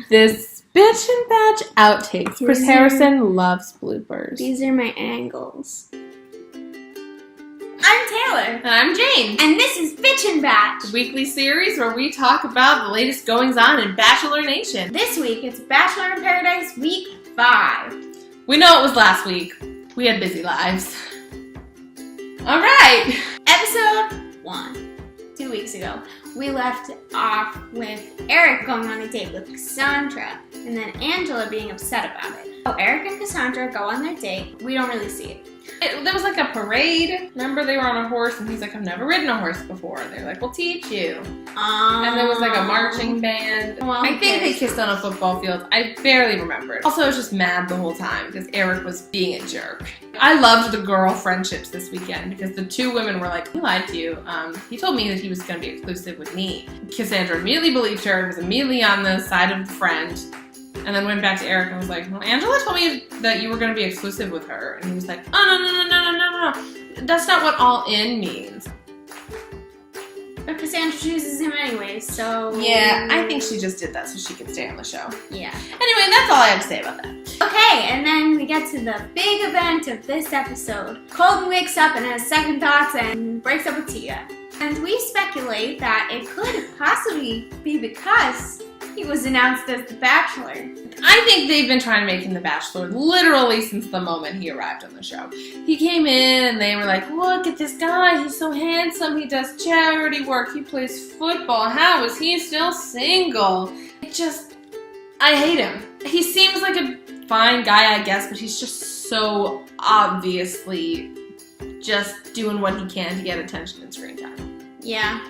this Bitch and Bach outtakes. Chris Harrison loves bloopers. These are my angles. I'm Taylor. And I'm Jane. And this is Bitch and Bach, a weekly series where we talk about the latest goings-on in Bachelor Nation. This week, it's Bachelor in Paradise Week 5. We know it was last week. We had busy lives. Alright! Episode 1. 2 weeks ago, we left off with Eric going on a date with Cassandra, and then Angela being upset about it. So Eric and Cassandra go on their date. We don't really see it. There was like a parade. Remember, they were on a horse, and he's like, I've never ridden a horse before. And they're like, we'll teach you. And there was like a marching band. Well, I think they kissed on a football field. I barely remember it. Also, I was just mad the whole time because Eric was being a jerk. I loved the girl friendships this weekend because the two women were like, he lied to you. He told me that he was going to be exclusive with me. Cassandra immediately believed her and was immediately on the side of the friend. And then went back to Eric and was like, well, Angela told me that you were going to be exclusive with her. And he was like, oh, no. That's not what all in means. But Cassandra chooses him anyway, so... Yeah, I think she just did that so she could stay on the show. Yeah. Anyway, that's all I have to say about that. Okay, and then we get to the big event of this episode. Colton wakes up and has second thoughts and breaks up with Tia. And we speculate that it could possibly be because he was announced as the Bachelor. I think they've been trying to make him the Bachelor literally since the moment he arrived on the show. He came in and they were like, look at this guy, he's so handsome, he does charity work, he plays football, how is he still single? I hate him. He seems like a fine guy, I guess, but he's just so obviously just doing what he can to get attention and screen time. Yeah.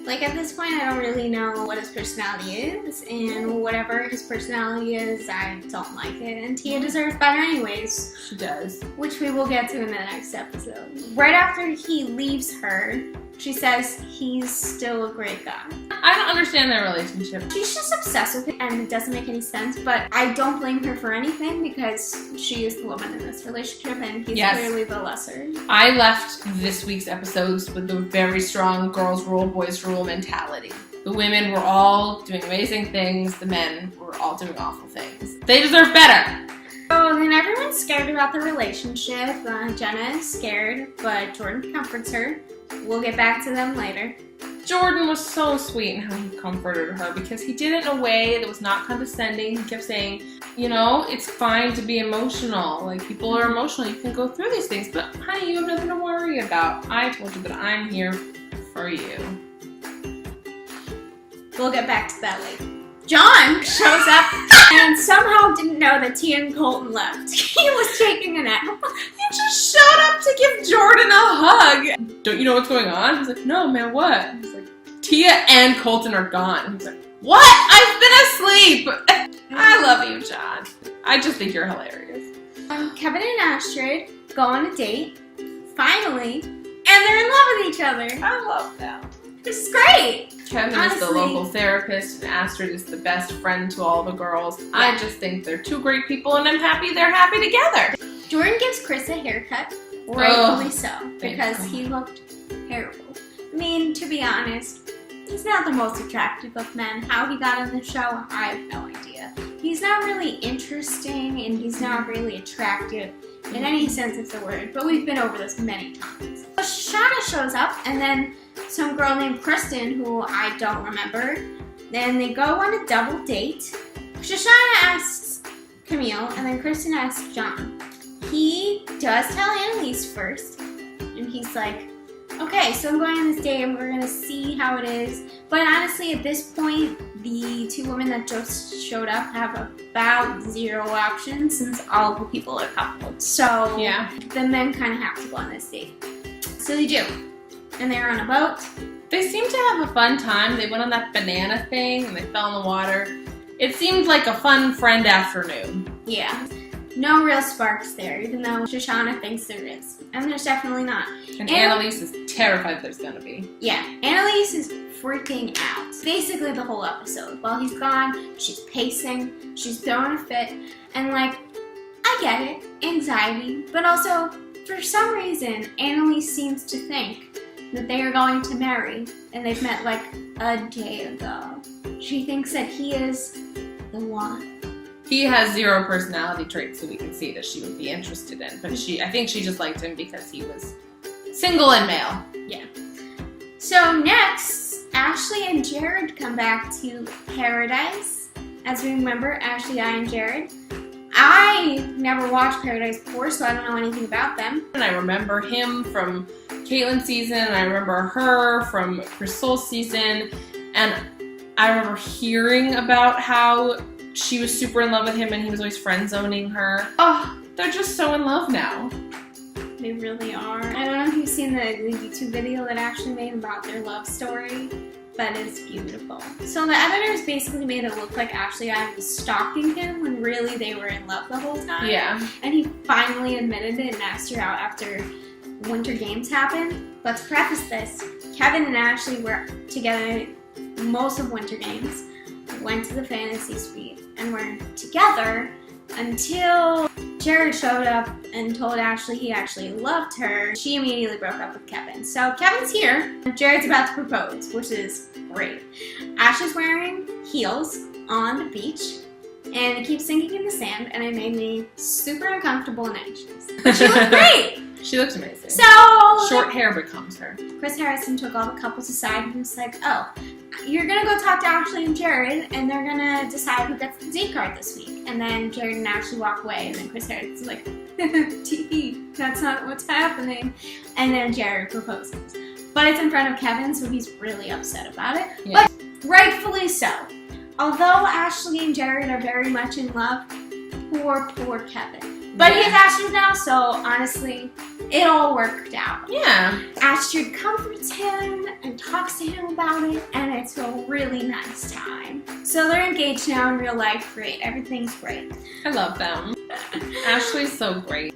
Like, at this point, I don't really know what his personality is, and whatever his personality is, I don't like it, and Tia deserves better anyways. She does. Which we will get to in the next episode. Right after he leaves her, she says he's still a great guy. I don't understand their relationship. She's just obsessed with him, and it doesn't make any sense, but I don't blame her for anything because she is the woman in this relationship, and he's clearly the lesser. I left this week's episodes with a very strong girls rule, boys rule mentality. The women were all doing amazing things, the men were all doing awful things. They deserve better! So then everyone's scared about the relationship. Jenna is scared, but Jordan comforts her. We'll get back to them later. Jordan was so sweet in how he comforted her because he did it in a way that was not condescending. He kept saying, you know, it's fine to be emotional. Like, people are emotional. You can go through these things, but honey, you have nothing to worry about. I told you that I'm here for you. We'll get back to that later. John shows up and somehow didn't know that Tia and Colton left. He was taking a nap. He just showed up to give Jordan a hug. Don't you know what's going on? He's like, no, man, what? He's like, Tia and Colton are gone. He's like, what? I've been asleep. I love you, John. I just think you're hilarious. Kevin and Astrid go on a date, finally, and they're in love with each other. I love them. This is great. Kevin is the local therapist, and Astrid is the best friend to all the girls. Yeah. I just think they're two great people, and I'm happy they're happy together. Jordan gives Chris a haircut, rightfully so, because he looked terrible. I mean, to be honest, he's not the most attractive of men. How he got on the show, I have no idea. He's not really interesting, and he's not really attractive in any sense of the word, but we've been over this many times. So Shoshana shows up, and then some girl named Kristen, who I don't remember. Then they go on a double date. Shoshana asks Camille, and then Kristen asks John. He does tell Annalise first, and he's like, okay, so I'm going on this date, and we're going to see how it is. But honestly, at this point, the two women that just showed up have about 0 options since all the people are coupled. So yeah, the men kind of have to go on this date. So they do. And they're on a boat. They seem to have a fun time. They went on that banana thing and they fell in the water. It seemed like a fun friend afternoon. Yeah. No real sparks there, even though Shoshana thinks there is. And there's definitely not. And Annalise is terrified there's gonna be. Yeah. Annalise is freaking out. Basically the whole episode. While he's gone, she's pacing, she's throwing a fit, and like, I get it, anxiety, but also, for some reason, Annalise seems to think that they are going to marry, and they've met like a day ago. She thinks that he is the one. He has 0 personality traits, so we can see that she would be interested in. But I think she just liked him because he was single and male. Yeah. So next, Ashley and Jared come back to Paradise. As we remember, Ashley, I, and Jared. I never watched Paradise before, so I don't know anything about them. And I remember him from Caitlin's season, and I remember her from Crystal's season, and I remember hearing about how she was super in love with him and he was always friend-zoning her. Oh, they're just so in love now. They really are. I don't know if you've seen the YouTube video that Ashley made about their love story, but it's beautiful. So the editors basically made it look like Ashley and I was stalking him when really they were in love the whole time. Yeah. And he finally admitted it and asked her out after Winter Games happened. But to preface this, Kevin and Ashley were together most of Winter Games, went to the fantasy suite, and were together until Jared showed up and told Ashley he actually loved her. She immediately broke up with Kevin. So Kevin's here. Jared's about to propose, which is great. Ashley's wearing heels on the beach, and it keeps sinking in the sand, and it made me super uncomfortable and anxious. But she looked great! She looks amazing. So short hair becomes her. Chris Harrison took all the couples aside and was like, oh, you're gonna go talk to Ashley and Jared, and they're gonna decide who gets the date card this week. And then Jared and Ashley walk away, and then Chris Harrison's like, T, that's not what's happening. And then Jared proposes. But it's in front of Kevin, so he's really upset about it. Yeah. But rightfully so. Although Ashley and Jared are very much in love, poor Kevin. But he has Astrid now, so honestly, it all worked out. Yeah. Astrid comforts him and talks to him about it, and it's a really nice time. So they're engaged now in real life. Great. Everything's great. I love them. Ashley's so great.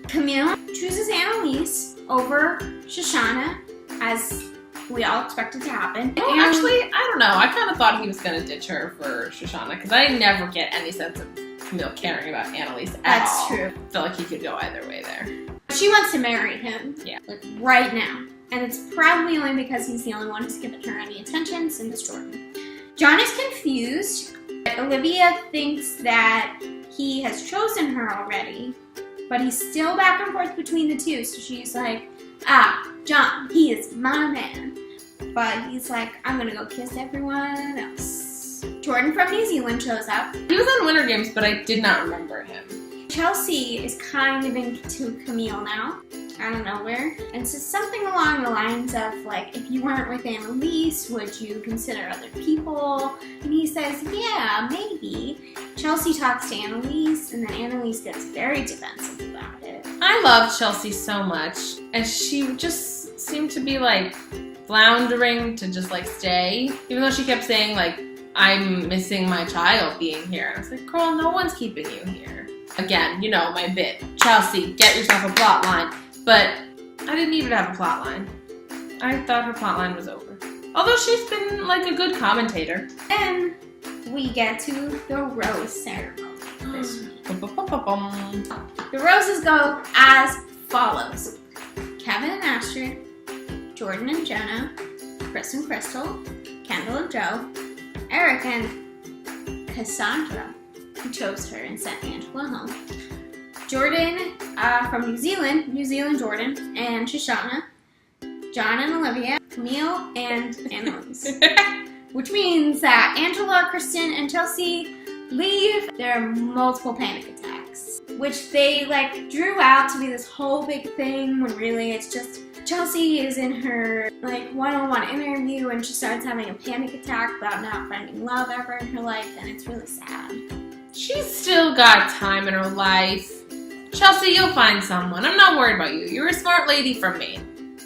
Camille chooses Annalise over Shoshana, as we all expected to happen. Well, actually, I don't know. I kind of thought he was going to ditch her for Shoshana, because I never get any sense of Camille caring about Annalise at all. That's true. I feel like he could go either way there. She wants to marry him. Yeah. Like right now. And it's probably only because he's the only one who's given her any attention since Jordan. John is confused. Olivia thinks that he has chosen her already, but he's still back and forth between the two. So she's like, John, he is my man. But he's like, I'm gonna go kiss everyone else. Jordan from New Zealand shows up. He was on Winter Games, but I did not remember him. Chelsea is kind of into Camille now, out of nowhere, and says something along the lines of, like, if you weren't with Annalise, would you consider other people? And he says, yeah, maybe. Chelsea talks to Annalise, and then Annalise gets very defensive about it. I love Chelsea so much, and she just seemed to be, like, floundering to just, like, stay, even though she kept saying, like, I'm missing my child being here. And I was like, girl, no one's keeping you here. Again, you know, my bit. Chelsea, get yourself a plot line. But I didn't need her to have a plot line. I thought her plot line was over. Although she's been, like, a good commentator. Then we get to the rose ceremony this week. The roses go as follows. Kevin and Astrid, Jordan and Jonah, Chris and Crystal, Kendall and Joe, Eric and Cassandra, who chose her and sent Angela home. Jordan from New Zealand Jordan, and Shoshana, John and Olivia, Camille, and Annalise. Which means that Angela, Kristen, and Chelsea leave. There are multiple panic attacks, which they, like, drew out to be this whole big thing when really it's just Chelsea is in her, like, one-on-one interview and she starts having a panic attack about not finding love ever in her life, and it's really sad. She's still got time in her life. Chelsea, you'll find someone. I'm not worried about you. You're a smart lady from Maine.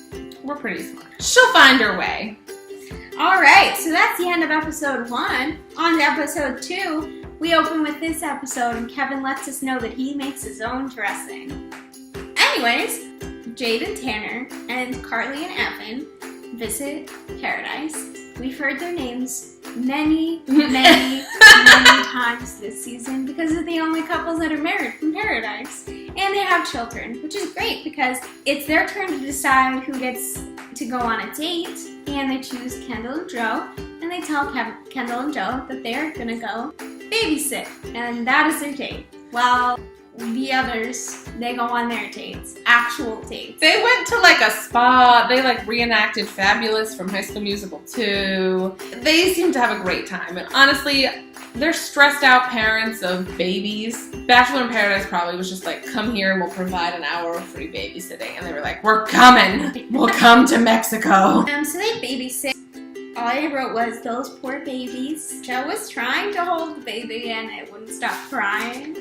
We're pretty smart. She'll find her way. Alright, so that's the end of episode 1. On to episode 2, we open with this episode and Kevin lets us know that he makes his own dressing. Anyways, Jade and Tanner and Carly and Evan visit Paradise. We've heard their names many times this season because they're the only couples that are married from Paradise. And they have children, which is great because it's their turn to decide who gets to go on a date. And they choose Kendall and Joe, and they tell Kendall and Joe that they're gonna go babysit, and that is their date. Well, the others, they go on their dates, actual dates. They went to like a spa. They like reenacted Fabulous from High School Musical 2. They seem to have a great time. And honestly, they're stressed out parents of babies. Bachelor in Paradise probably was just like, come here and we'll provide an hour of free babysitting. And they were like, we're coming. We'll come to Mexico. So they babysit. All I wrote was, those poor babies. Joe was trying to hold the baby and it wouldn't stop crying.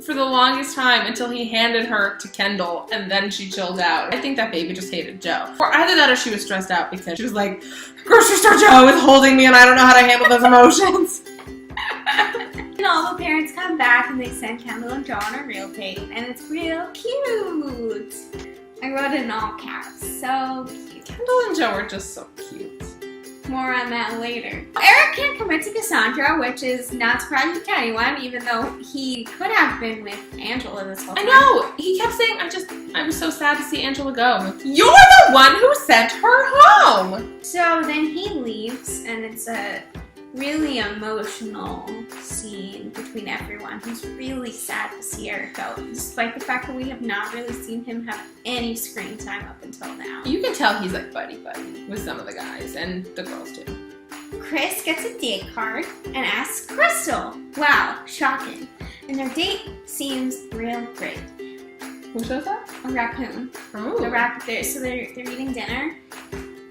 For the longest time until he handed her to Kendall and then she chilled out. I think that baby just hated Joe. Or either that or she was stressed out because she was like, grocery store Joe is holding me and I don't know how to handle those emotions. And all the parents come back and they send Kendall and Joe on a real date and it's real cute. I wrote it in all caps. So cute. Kendall and Joe are just so cute. More on that later. Eric can't commit to Cassandra, which is not surprising to anyone, even though he could have been with Angela this whole time. I know! He kept saying, I was so sad to see Angela go. You're the one who sent her home! So then he leaves, and it's a really emotional scene between everyone who's really sad to see Eric go, despite the fact that we have not really seen him have any screen time up until now. You can tell he's like buddy-buddy with some of the guys, and the girls too. Chris gets a date card and asks Crystal. Wow, shocking. And their date seems real great. Who shows up? A raccoon. Oh. So they're eating dinner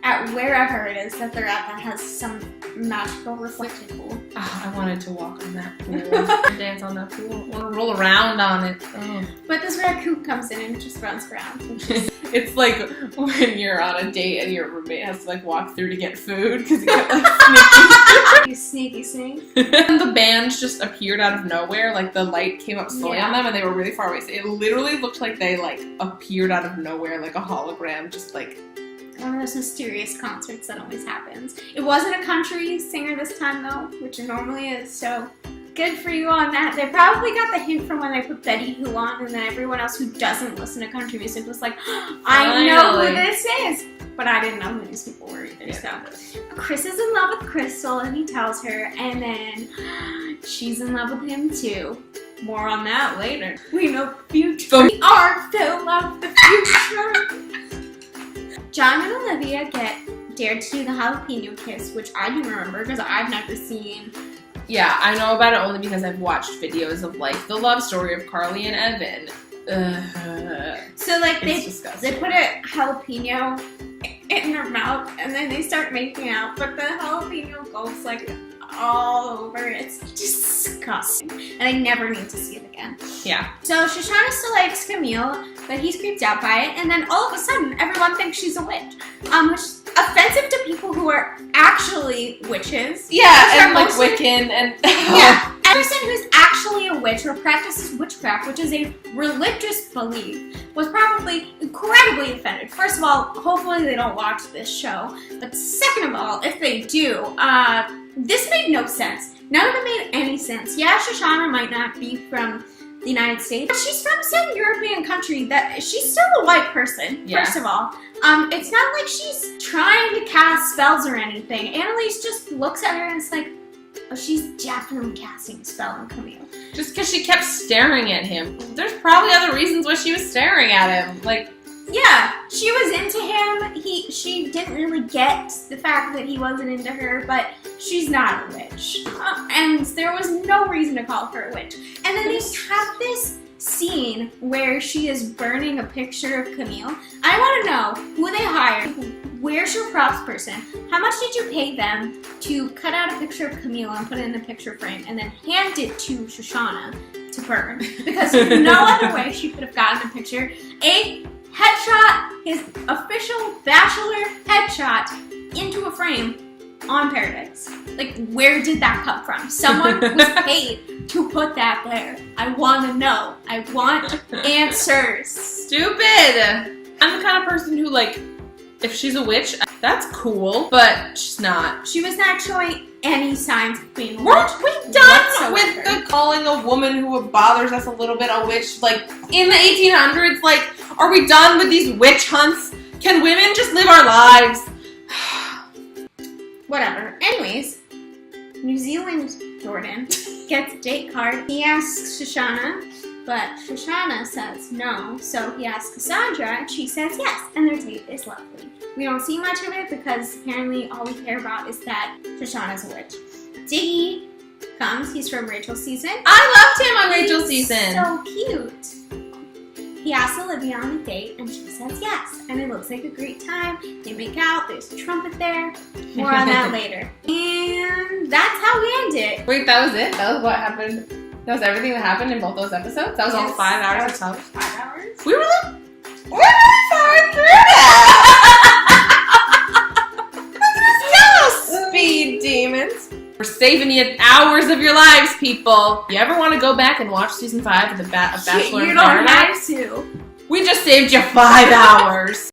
at wherever it is that they're at that has some magical reflective pool. Oh, I wanted to walk on that pool and dance on that pool. I want to roll around on it. Oh. But this raccoon comes in and just runs around. It's like when you're on a date and your roommate has to like walk through to get food because you get like sneaky. And the bands just appeared out of nowhere. Like the light came up slowly on them and they were really far away. So it literally looked like they like appeared out of nowhere, like a hologram, just like. One of those mysterious concerts that always happens. It wasn't a country singer this time though, which it normally is, so good for you on that. They probably got the hint from when they put Betty Who on, and then everyone else who doesn't listen to country music was like, I know who this is! But I didn't know who these people were either, so. Chris is in love with Crystal, and he tells her, and then she's in love with him too. More on that later. We know the future. We are still of the future. John and Olivia get dared to do the jalapeno kiss, which I do remember because I've never seen. Yeah, I know about it only because I've watched videos of like the love story of Carly and Evan. So like they disgusting. put a jalapeno in their mouth and then they start making out, but the jalapeno goes like all over. It's disgusting. And I never need to see it again. Yeah. So Shoshana still likes Camille, but he's creeped out by it, and then all of a sudden everyone thinks she's a witch. Which is offensive to people who are actually witches. Yeah, and like Wiccan and yeah. A person who's actually a witch or practices witchcraft, which is a religious belief, was probably incredibly offended. First of all, hopefully they don't watch this show. But second of all, if they do, this made no sense. None of it made any sense. Yeah, Shoshana might not be from the United States, but she's from some European country that she's still a white person, first of all. It's not like she's trying to cast spells or anything. Annalise just looks at her and is like, oh, she's definitely casting a spell on Camille. Just because she kept staring at him. There's probably other reasons why she was staring at him. Like, yeah, she was into him. She didn't really get the fact that he wasn't into her, but she's not a witch. And there was no reason to call her a witch. And then they have this scene where she is burning a picture of Camille. I want to know who they hired. Where's your props person? How much did you pay them to cut out a picture of Camille and put it in the picture frame and then hand it to Shoshana to burn? Because there's no other way she could have gotten a picture. A headshot, his official Bachelor headshot, into a frame on Paradise. Like, where did that come from? Someone was paid to put that there. I want to know. I want answers. Stupid! I'm the kind of person who, like, if she's a witch, that's cool, but she's not. She was not showing any signs of being a witch. Weren't we done with the calling a woman who bothers us a little bit a witch? Like, in the 1800s, like, are we done with these witch hunts? Can women just live our lives? Whatever. Anyways, New Zealand Jordan, gets a date card. He asks Shoshana, but Shoshana says no. So he asks Cassandra, and she says yes. And their date is lovely. We don't see much of it because apparently all we care about is that Shoshana's a witch. Diggy comes. He's from Rachel's season. I loved him on Rachel's season. So cute. He asks Olivia on a date, and she says yes. And it looks like a great time. They make out. There's a trumpet there. More on that later. And that's how we end it. Wait, that was it? That was what happened? That was everything that happened in both those episodes? That was all 5 hours of television? 5 hours. We were really far through that. Let's go, speed demons. We're saving you hours of your lives, people. You ever want to go back and watch season 5 of The Bachelor? You don't have to. We just saved you 5 hours.